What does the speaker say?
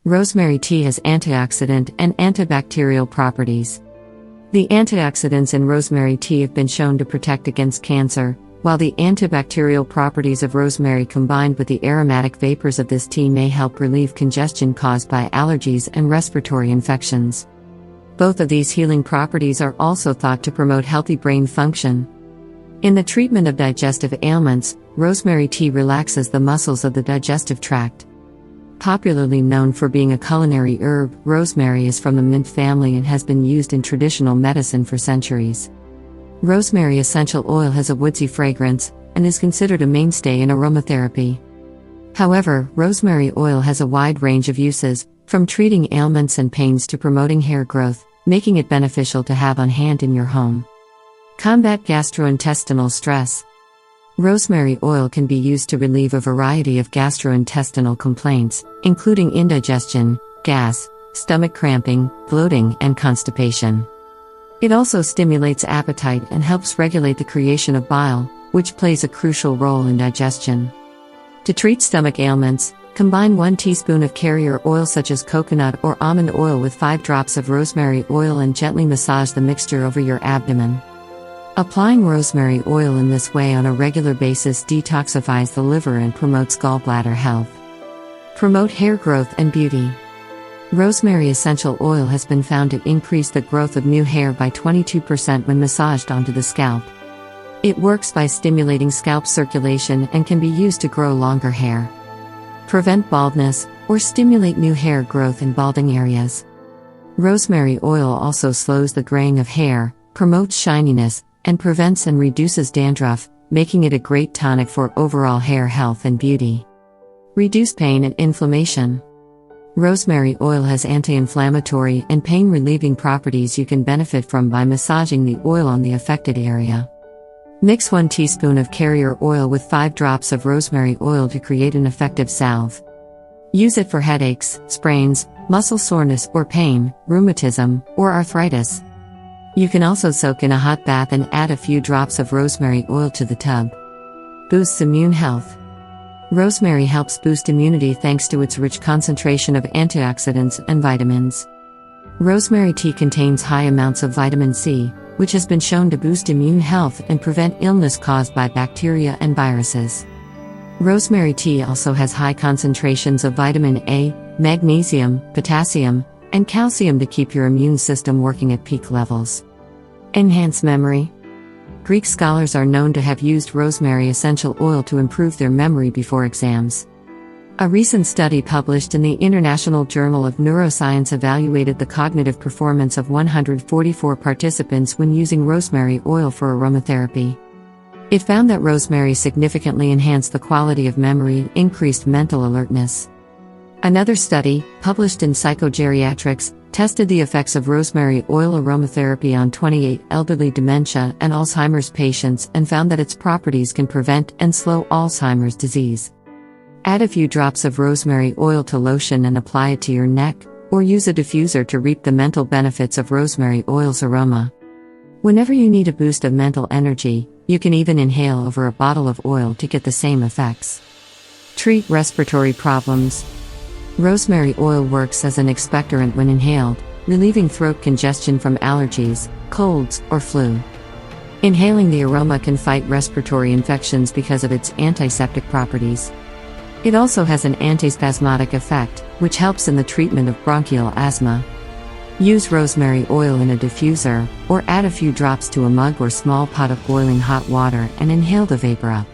Rosemary tea has antioxidant and antibacterial properties. The antioxidants in rosemary tea have been shown to protect against cancer, while the antibacterial properties of rosemary combined with the aromatic vapors of this tea may help relieve congestion caused by allergies and respiratory infections. Both of these healing properties are also thought to promote healthy brain function. In the treatment of digestive ailments, rosemary tea relaxes the muscles of the digestive tract. Popularly known for being a culinary herb, rosemary is from the mint family and has been used in traditional medicine for centuries. Rosemary essential oil has a woodsy fragrance and is considered a mainstay in aromatherapy. However, rosemary oil has a wide range of uses, from treating ailments and pains to promoting hair growth, making it beneficial to have on hand in your home. Combat gastrointestinal stress. Rosemary oil can be used to relieve a variety of gastrointestinal complaints, including indigestion, gas, stomach cramping, bloating, and constipation. It also stimulates appetite and helps regulate the creation of bile, which plays a crucial role in digestion. To treat stomach ailments, combine 1 teaspoon of carrier oil such as coconut or almond oil with 5 drops of rosemary oil and gently massage the mixture over your abdomen. Applying rosemary oil in this way on a regular basis detoxifies the liver and promotes gallbladder health. Promote hair growth and beauty. Rosemary essential oil has been found to increase the growth of new hair by 22% when massaged onto the scalp. It works by stimulating scalp circulation and can be used to grow longer hair. Prevent baldness, or stimulate new hair growth in balding areas. Rosemary oil also slows the graying of hair, promotes shininess, and prevents and reduces dandruff, making it a great tonic for overall hair health and beauty. Reduce pain and inflammation. Rosemary oil has anti-inflammatory and pain-relieving properties you can benefit from by massaging the oil on the affected area. Mix 1 teaspoon of carrier oil with 5 drops of rosemary oil to create an effective salve. Use it for headaches, sprains, muscle soreness or pain, rheumatism, or arthritis. You can also soak in a hot bath and add a few drops of rosemary oil to the tub. Boosts immune health. Rosemary helps boost immunity thanks to its rich concentration of antioxidants and vitamins. Rosemary tea contains high amounts of vitamin C, which has been shown to boost immune health and prevent illness caused by bacteria and viruses. Rosemary tea also has high concentrations of vitamin A, magnesium, potassium, and calcium to keep your immune system working at peak levels. Enhance memory. Greek scholars are known to have used rosemary essential oil to improve their memory before exams. A recent study published in the International Journal of Neuroscience evaluated the cognitive performance of 144 participants when using rosemary oil for aromatherapy. It found that rosemary significantly enhanced the quality of memory and increased mental alertness. Another study, published in Psychogeriatrics, tested the effects of rosemary oil aromatherapy on 28 elderly dementia and Alzheimer's patients and found that its properties can prevent and slow Alzheimer's disease. Add a few drops of rosemary oil to lotion and apply it to your neck, or use a diffuser to reap the mental benefits of rosemary oil's aroma. Whenever you need a boost of mental energy, you can even inhale over a bottle of oil to get the same effects. Treat respiratory problems. Rosemary oil works as an expectorant when inhaled, relieving throat congestion from allergies, colds, or flu. Inhaling the aroma can fight respiratory infections because of its antiseptic properties. It also has an antispasmodic effect, which helps in the treatment of bronchial asthma. Use rosemary oil in a diffuser, or add a few drops to a mug or small pot of boiling hot water and inhale the vapor up.